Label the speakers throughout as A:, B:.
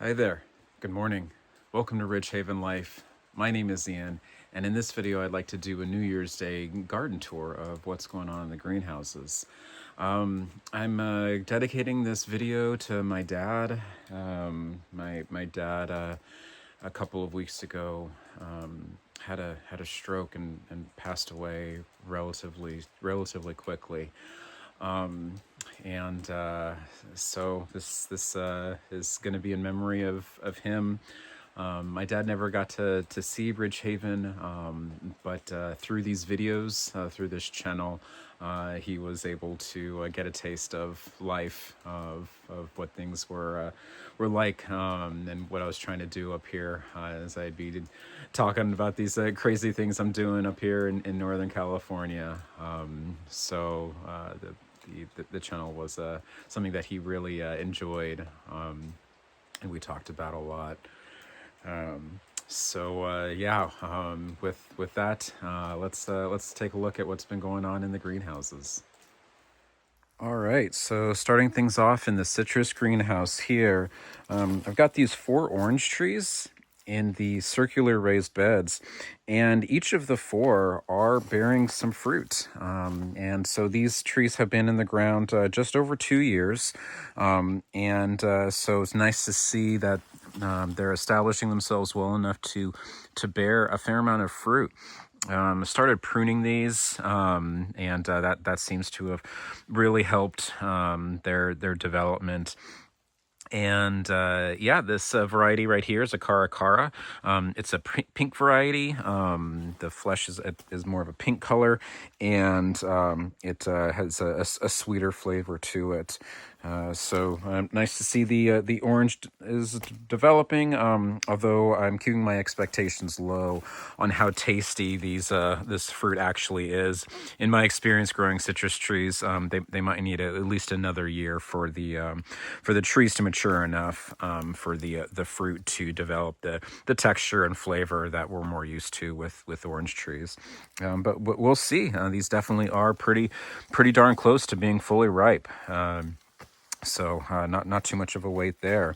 A: Hi there. Good morning. Welcome to Ridge Haven Life. My name is Ian, and in this video, I'd like to do a New Year's Day garden tour of what's going on in the greenhouses. I'm dedicating this video to my dad. My dad a couple of weeks ago had a stroke and passed away relatively quickly. And so this is going to be in memory of him. My dad never got to see Bridgehaven, but through these videos, through this channel, he was able to get a taste of life, of what things were like, and what I was trying to do up here, as I'd be talking about these crazy things I'm doing up here in Northern California. The channel was something that he really enjoyed, and we talked about a lot. With that, let's take a look at what's been going on in the greenhouses. All right, so starting things off in the citrus greenhouse here, I've got these 4 orange trees in the circular raised beds, and each of the 4 are bearing some fruit. And so these trees have been in the ground just over 2 years, so it's nice to see that they're establishing themselves well enough to bear a fair amount of fruit. Started pruning these, and that seems to have really helped their development. And this variety right here is a Caracara. It's a pink variety. The flesh is more of a pink color, and it has a sweeter flavor to it. Nice to see the orange is developing, although I'm keeping my expectations low on how tasty this fruit actually is. In my experience growing citrus trees, they might need at least another year for the trees to mature enough for the fruit to develop the texture and flavor that we're more used to with orange trees. But we'll see. These definitely are pretty darn close to being fully ripe. Not too much of a wait there.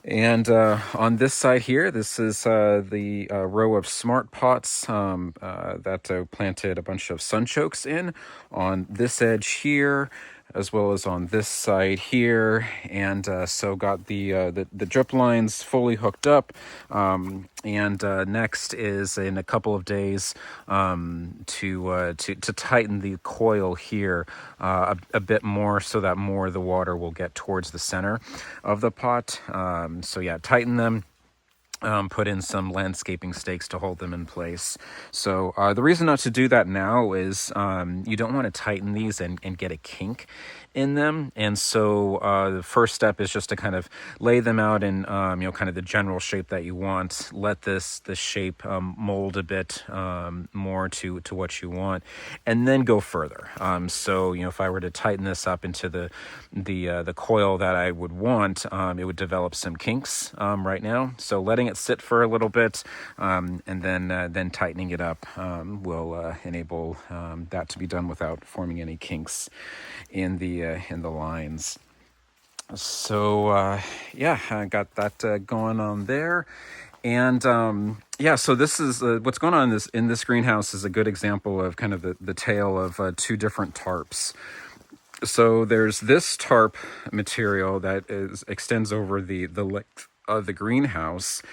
A: And on this side here, this is the row of smart pots that planted a bunch of sunchokes in. On this edge here, as well as on this side here, and so got the drip lines fully hooked up. And next is in a couple of days to tighten the coil here a bit more, so that more of the water will get towards the center of the pot. Tighten them. Put in some landscaping stakes to hold them in place. So the reason not to do that now is you don't want to tighten these and get a kink in them. And so the first step is just to kind of lay them out in kind of the general shape that you want. Let this shape mold a bit more to what you want, and then go further. If I were to tighten this up into the coil that I would want, it would develop some kinks right now. So letting it sit for a little bit, and then tightening it up will enable that to be done without forming any kinks in the lines. So I got that going on there. And so this is what's going on in this greenhouse is a good example of kind of the tale of 2 different tarps. So there's this tarp material that extends over the length of the greenhouse,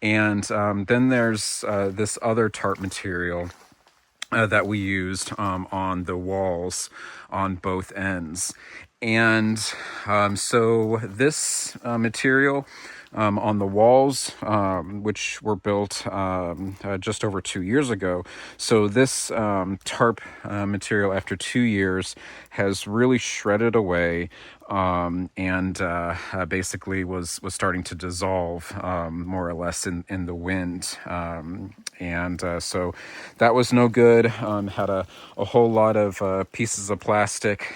A: and then there's this other tarp material that we used on the walls on both ends. And so this material on the walls, which were built just over 2 years ago. So this tarp material, after 2 years, has really shredded away and basically was starting to dissolve more or less in the wind. So that was no good. Had a whole lot of pieces of plastic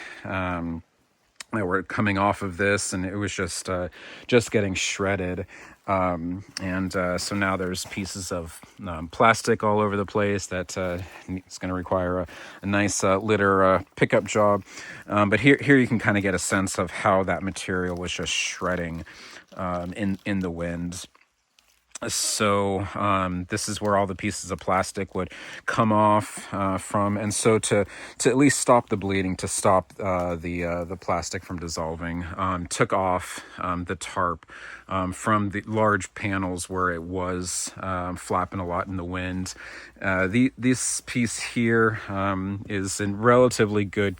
A: that were coming off of this, and it was just getting shredded. So now there's pieces of plastic all over the place that it's going to require a nice litter pickup job. But here you can kind of get a sense of how that material was just shredding in the wind. So this is where all the pieces of plastic would come off from, and so to at least stop the bleeding, to stop the plastic from dissolving, took off the tarp from the large panels where it was flapping a lot in the wind. This piece here is in relatively good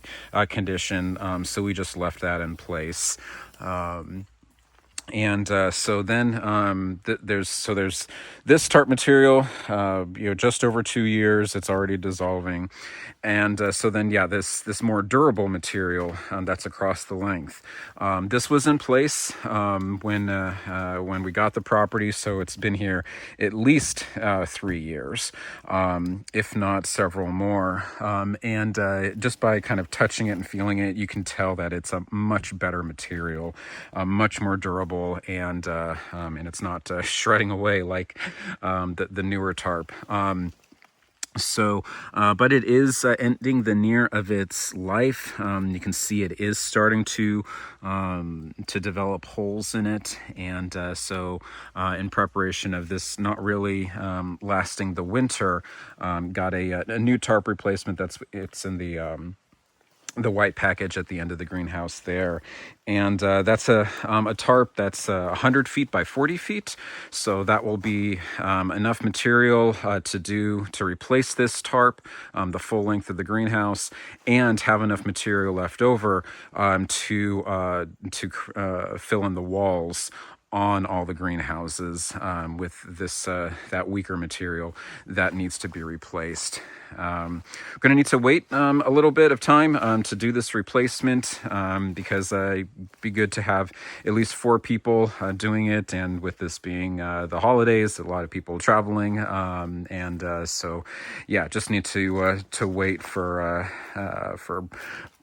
A: condition, so we just left that in place. And so then there's this tarp material, just over 2 years. It's already dissolving, and so then this more durable material that's across the length. This was in place when we got the property, so it's been here at least 3 years, if not several more. And just by kind of touching it and feeling it, you can tell that it's a much better material, much more durable. And it's not shredding away like the newer tarp. But it is ending the near of its life. You can see it is starting to develop holes in it, and so in preparation of this not really lasting the winter, got a new tarp replacement. It's in the white package at the end of the greenhouse there, and that's a tarp that's 100 feet by 40 feet, so that will be enough material to replace this tarp the full length of the greenhouse, and have enough material left over to fill in the walls on all the greenhouses with this that weaker material that needs to be replaced. We're going to need to wait a little bit of time to do this replacement because it'd be good to have at least 4 people doing it, and with this being the holidays, a lot of people traveling, and so just need to wait for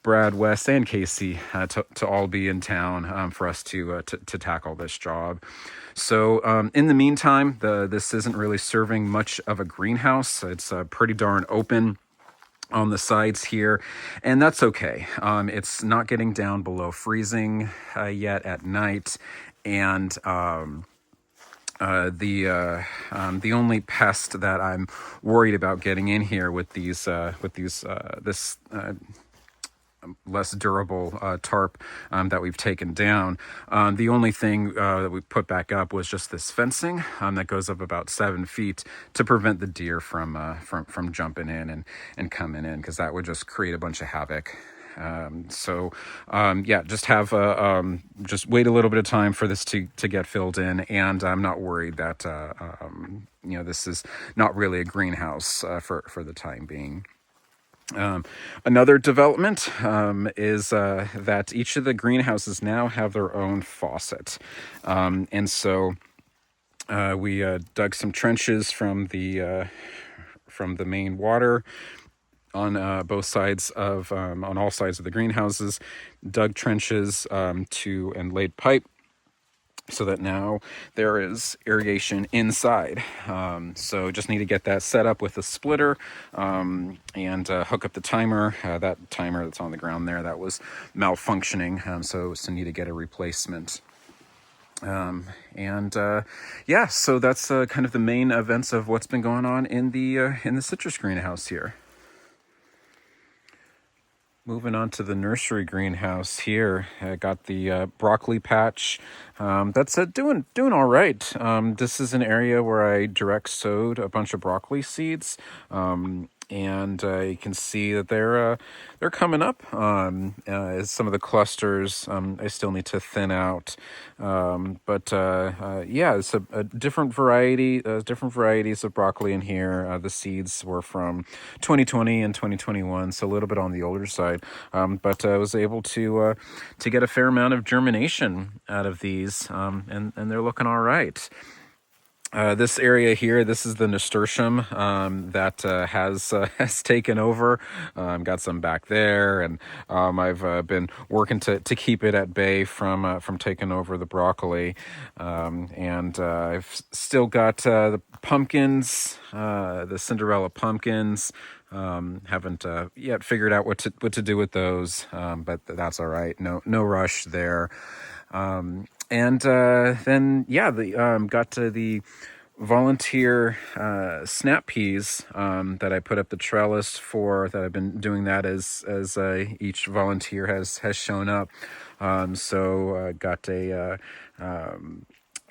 A: Brad, Wes, and Casey to all be in town for us to tackle this job. So in the meantime, this isn't really serving much of a greenhouse. It's pretty darn open on the sides here, and that's okay. It's not getting down below freezing yet at night, and the only pest that I'm worried about getting in here with this less durable tarp that we've taken down. The only thing that we put back up was just this fencing that goes up about 7 feet to prevent the deer from jumping in and coming in, because that would just create a bunch of havoc. Just wait a little bit of time for this to get filled in, and I'm not worried that this is not really a greenhouse for the time being. Another development is that each of the greenhouses now have their own faucet, and so we dug some trenches from the main water on both sides of on all sides of the greenhouses, dug trenches and laid pipe, so that now there is irrigation inside. So just need to get that set up with a splitter and hook up the timer. That timer that's on the ground there, that was malfunctioning, so need to get a replacement. So that's kind of the main events of what's been going on in the citrus greenhouse here. Moving on to the nursery greenhouse here, I got the broccoli patch. That's doing all right. This is an area where I direct sowed a bunch of broccoli seeds, and you can see that they're coming up. Some of the clusters I still need to thin out, but it's a different variety, different varieties of broccoli in here. The seeds were from 2020 and 2021, so a little bit on the older side, but I was able to get a fair amount of germination out of these, and they're looking all right. This area here, this is the nasturtium that has taken over. Got some back there, and I've been working to keep it at bay from taking over the broccoli. And I've still got the pumpkins, the Cinderella pumpkins. Haven't yet figured out what to do with those, but that's all right. No rush there. And then, yeah, the got to the volunteer snap peas that I put up the trellis for. That I've been doing that as each volunteer has shown up. So got a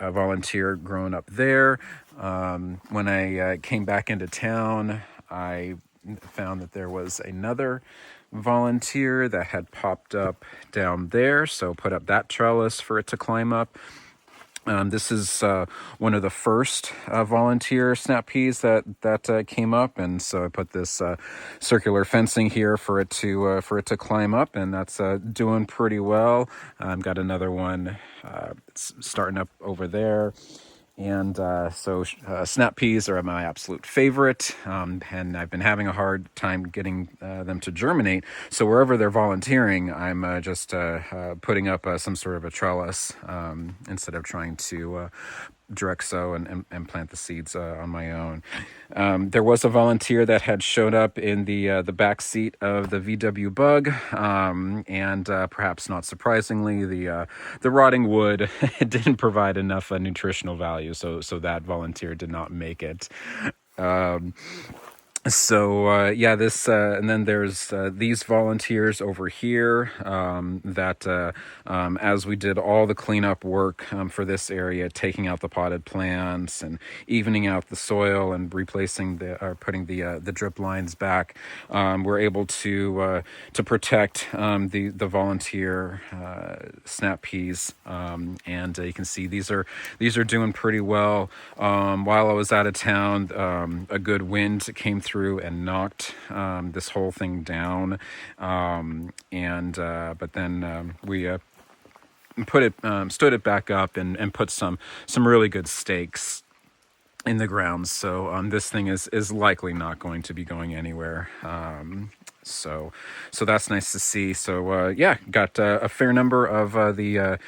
A: volunteer growing up there. When I came back into town, I found that there was another volunteer that had popped up down there, so put up that trellis for it to climb up. This is one of the first volunteer snap peas that came up, and so I put this circular fencing here for it to climb up, and that's doing pretty well. Got another one starting up over there. And snap peas are my absolute favorite, and I've been having a hard time getting them to germinate. So wherever they're volunteering, I'm just putting up some sort of a trellis instead of trying to direct sow and plant the seeds on my own. There was a volunteer that had showed up in the back seat of the VW Bug, and perhaps not surprisingly, the rotting wood didn't provide enough nutritional value, so that volunteer did not make it. Yeah, this and then there's these volunteers over here that as we did all the cleanup work for this area, taking out the potted plants and evening out the soil and replacing putting the drip lines back, we're able to protect the volunteer snap peas, and you can see these are doing pretty well. While I was out of town, a good wind came through and knocked this whole thing down, but then we stood it back up and put some really good stakes in the ground. So this thing is likely not going to be going anywhere. So that's nice to see. So yeah, got a fair number of the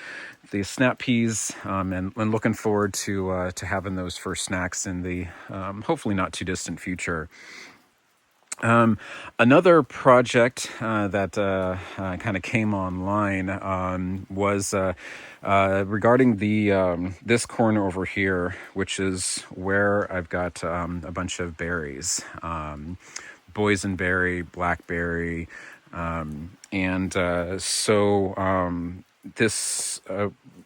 A: snap peas, and looking forward to having those first snacks in the hopefully not too distant future. Another project that kind of came online was regarding the this corner over here, which is where I've got a bunch of berries, boysenberry, blackberry, and this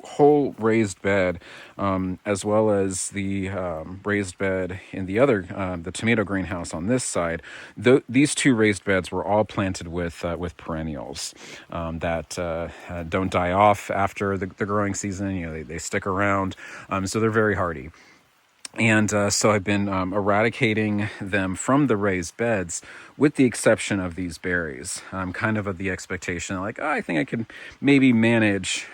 A: whole raised bed, as well as the raised bed in the other, the tomato greenhouse on this side, these two raised beds were all planted with perennials that don't die off after the growing season. You know, they stick around, so they're very hardy. And so I've been eradicating them from the raised beds, with the exception of these berries. Kind of the expectation, like, oh, I think I can maybe manage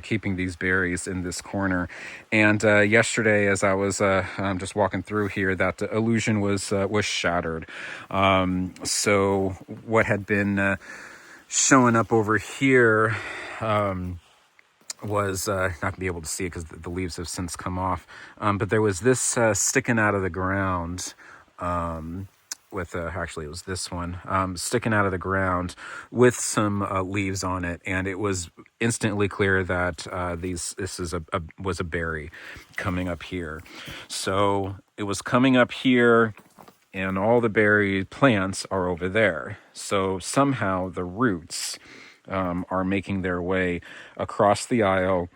A: keeping these berries in this corner. And yesterday, as I was just walking through here, that illusion was shattered. So what had been showing up over here was not going to be able to see it because the leaves have since come off. But there was this sticking out of the ground with actually it was this one sticking out of the ground with some leaves on it, and it was instantly clear that this was a berry coming up here. So it was coming up here, and all the berry plants are over there. So somehow the roots are making their way across the aisle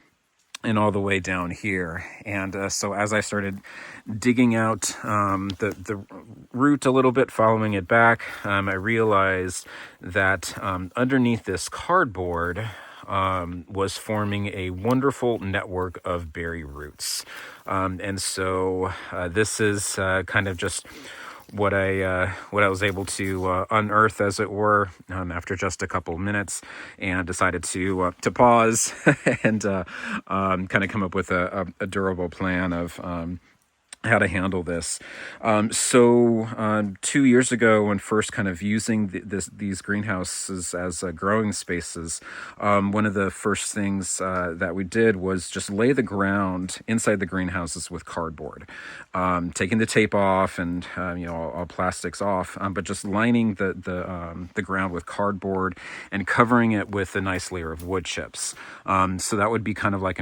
A: and all the way down here. And so as I started digging out the root a little bit, following it back, I realized that underneath this cardboard was forming a wonderful network of berry roots. And so this is kind of just what I was able to unearth, as it were, after just a couple of minutes, and decided to pause and kind of come up with a durable plan of how to handle this. So 2 years ago, when first kind of using these greenhouses as growing spaces, one of the first things that we did was just lay the ground inside the greenhouses with cardboard, taking the tape off and all plastics off, but just lining the ground with cardboard and covering it with a nice layer of wood chips. So that would be kind of like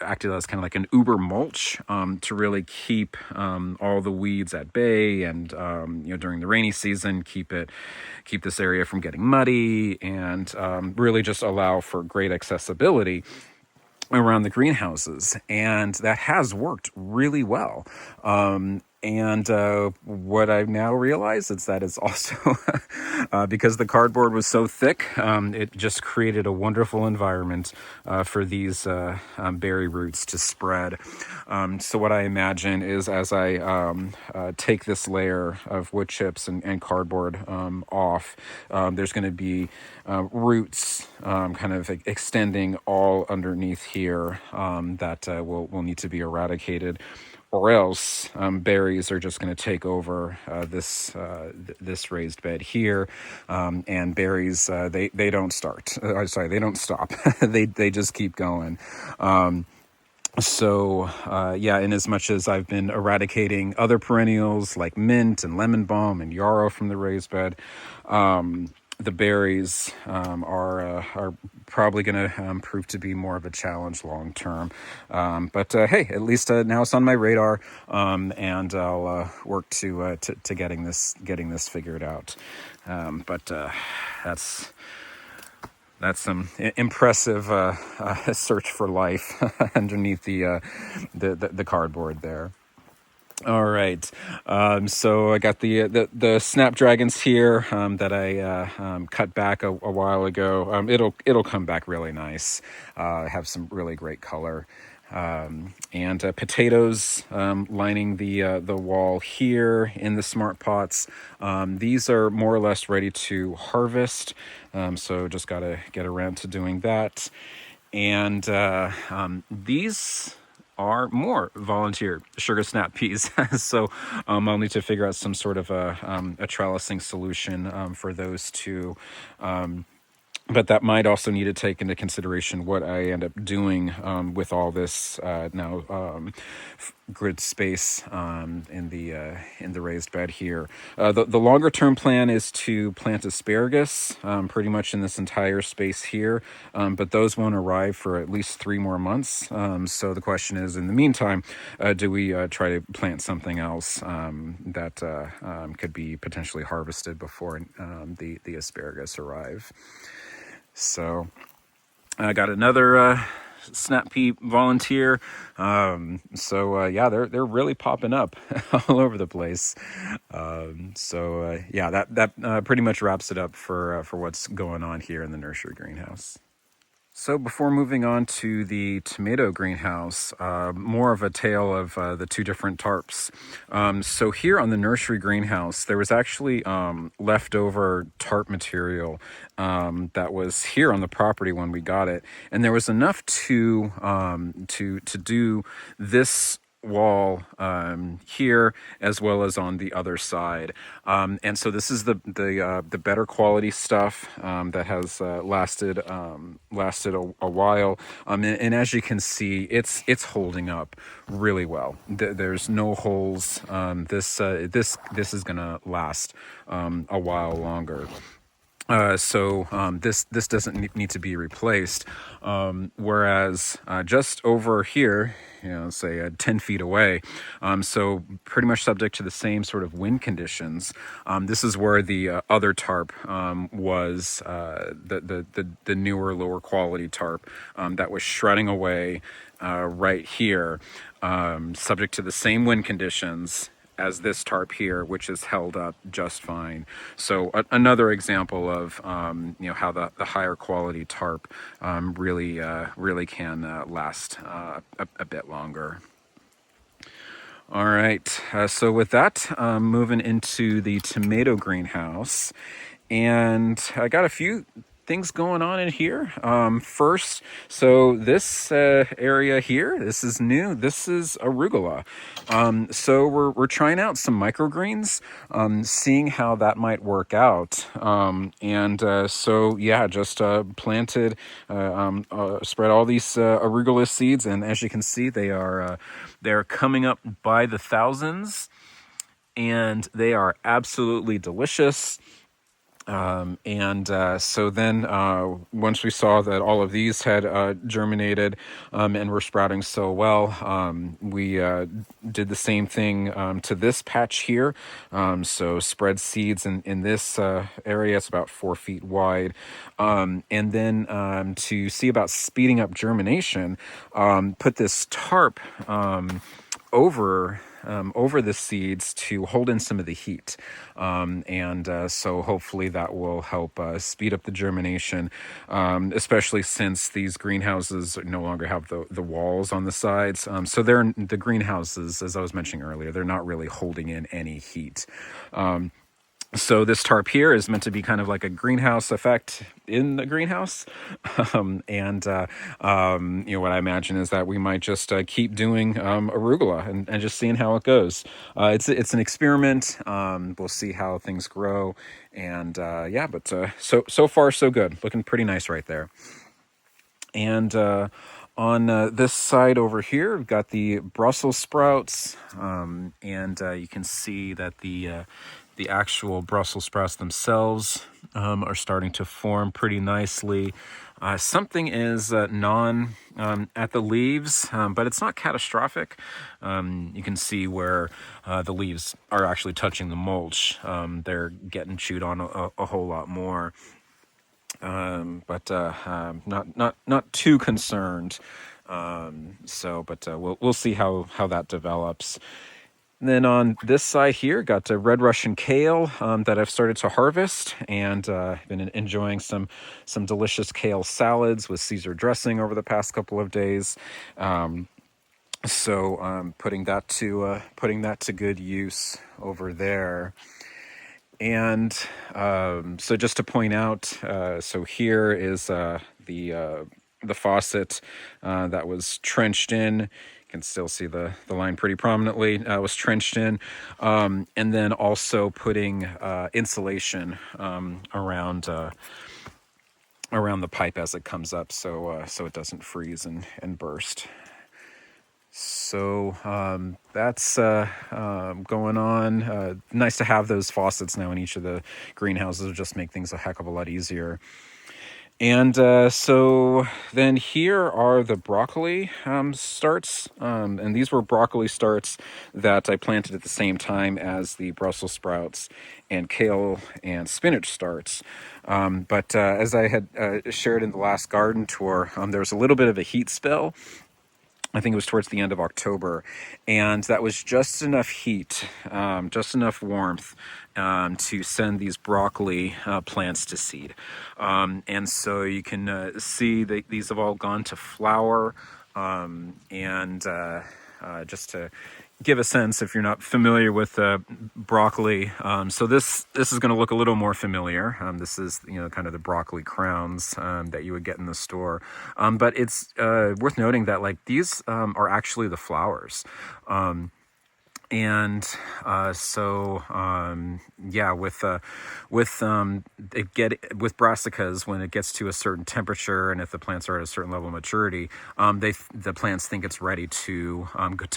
A: acted as kind of like an uber mulch, to really keep all the weeds at bay, and during the rainy season keep this area from getting muddy, and really just allow for great accessibility around the greenhouses. And that has worked really well. And what I've now realized is that it's also because the cardboard was so thick, it just created a wonderful environment for these berry roots to spread. So what I imagine is, as I take this layer of wood chips and cardboard off, there's going to be roots kind of extending all underneath here, that will need to be eradicated, or else berries are just going to take over this raised bed here, and berries, they don't start. Sorry, they don't stop. they just keep going. So in as much as I've been eradicating other perennials like mint and lemon balm and yarrow from the raised bed, the berries are probably going to prove to be more of a challenge long term. But hey, at least now it's on my radar, and I'll work to getting this figured out. But that's some impressive search for life underneath the cardboard there. All right. So I got the snapdragons here, that I cut back a while ago. It'll come back really nice. Have some really great color. And potatoes lining the wall here in the smart pots. These are more or less ready to harvest, so just got to get around to doing that. And these are more volunteer sugar snap peas. So I'll need to figure out some sort of a trellising solution for those two. But that might also need to take into consideration what I end up doing with all this now grid space in the raised bed here. The longer term plan is to plant asparagus pretty much in this entire space here, but those won't arrive for at least 3 more months. So the question is, in the meantime, do we try to plant something else that could be potentially harvested before the asparagus arrive? So I got another snap pea volunteer. They're really popping up all over the place. That pretty much wraps it up for what's going on here in the nursery greenhouse. So before moving on to the tomato greenhouse, more of a tale of the 2 different tarps. So here on the nursery greenhouse, there was actually leftover tarp material that was here on the property when we got it, and there was enough to do this wall here as well as on the other side, and so this is the better quality stuff that has lasted a while, and as you can see, it's holding up really well. There's no holes. This is gonna last a while longer. This doesn't need to be replaced. Whereas just over here, say 10 feet away, so pretty much subject to the same sort of wind conditions. This is where the other tarp was, the newer, lower quality tarp that was shredding away right here, subject to the same wind conditions as this tarp here, which is held up just fine. So another example of how the higher quality tarp really can last a bit longer. All right, so with that, moving into the tomato greenhouse, and I got a few things going on in here. First, so this area here, this is new. This is arugula. So we're trying out some microgreens, seeing how that might work out. So yeah, just planted, spread all these arugula seeds, and as you can see, they're coming up by the thousands, and they are absolutely delicious. So then, once we saw that all of these had germinated and were sprouting so well, we did the same thing to this patch here. So spread seeds in this area. It's about 4 feet wide. And then to see about speeding up germination, put this tarp over the seeds to hold in some of the heat. So hopefully that will help speed up the germination, especially since these greenhouses no longer have the walls on the sides. So the greenhouses, as I was mentioning earlier, they're not really holding in any heat. So this tarp here is meant to be kind of like a greenhouse effect in the greenhouse. What I imagine is that we might just keep doing arugula and just seeing how it goes. It's an experiment. We'll see how things grow. So far so good. Looking pretty nice right there. And on this side over here, we've got the Brussels sprouts, you can see that the actual Brussels sprouts themselves are starting to form pretty nicely. Something is at the leaves, but it's not catastrophic. You can see where the leaves are actually touching the mulch. They're getting chewed on a whole lot more. Not too concerned. We'll see how that develops. And then on this side here, got red Russian kale that I've started to harvest, and been enjoying some delicious kale salads with Caesar dressing over the past couple of days. Putting that to good use over there. And so just to point out, so here is the faucet that was trenched in. You can still see the line pretty prominently. Was trenched in, and then also putting insulation around the pipe as it comes up, so it doesn't freeze and burst. So that's going on. Nice to have those faucets now in each of the greenhouses. It'll just make things a heck of a lot easier. And so then here are the broccoli starts. And these were broccoli starts that I planted at the same time as the Brussels sprouts and kale and spinach starts. But as I had shared in the last garden tour, there was a little bit of a heat spell. I think it was towards the end of October, and that was just enough heat, just enough warmth to send these broccoli plants to seed. And so you can see that these have all gone to flower, just to give a sense, if you're not familiar with broccoli, so this is going to look a little more familiar. This is kind of the broccoli crowns that you would get in the store, but it's worth noting that like these are actually the flowers. With brassicas, when it gets to a certain temperature and if the plants are at a certain level of maturity, the plants think it's ready to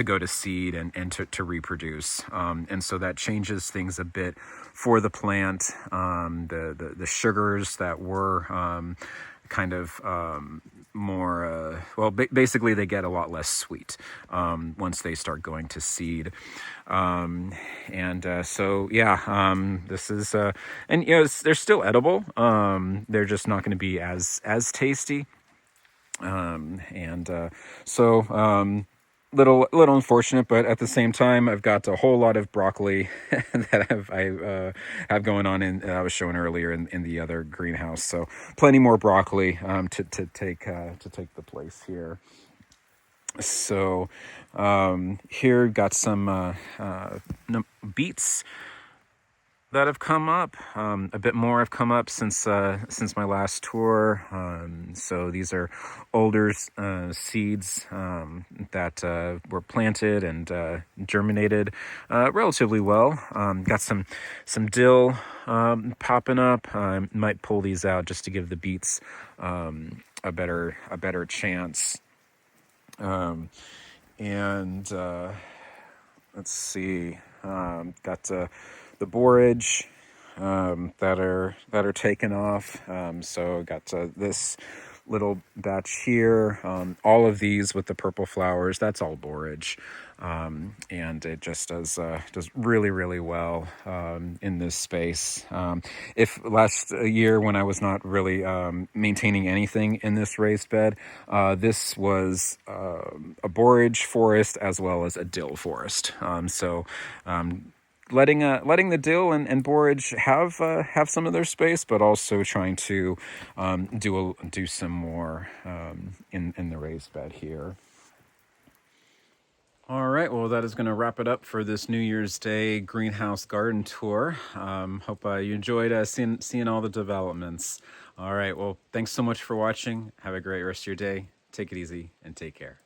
A: go to seed and to reproduce, and so that changes things a bit for the plant. The sugars that were kind of more basically they get a lot less sweet once they start going to seed. This is they're still edible. They're just not going to be as tasty. Little unfortunate, but at the same time, I've got a whole lot of broccoli that I have going on, and I was showing earlier in the other greenhouse. So plenty more broccoli to take the place here. So here got some beets. that have come up. A bit more have come up since my last tour. So these are older seeds that were planted and germinated relatively well. Got some dill popping up. Might pull these out just to give the beets a better chance. And let's see. Got the borage that are taken off. So got this little batch here. All of these with the purple flowers, that's all borage. And it just does really well in this space. If last year when I was not really maintaining anything in this raised bed, this was a borage forest as well as a dill forest. So letting the dill and borage have some of their space, but also trying to do some more in the raised bed here. All right, well, that is going to wrap it up for this New Year's Day greenhouse garden tour. Hope you enjoyed seeing all the developments. All right, well, thanks so much for watching. Have a great rest of your day. Take it easy and take care.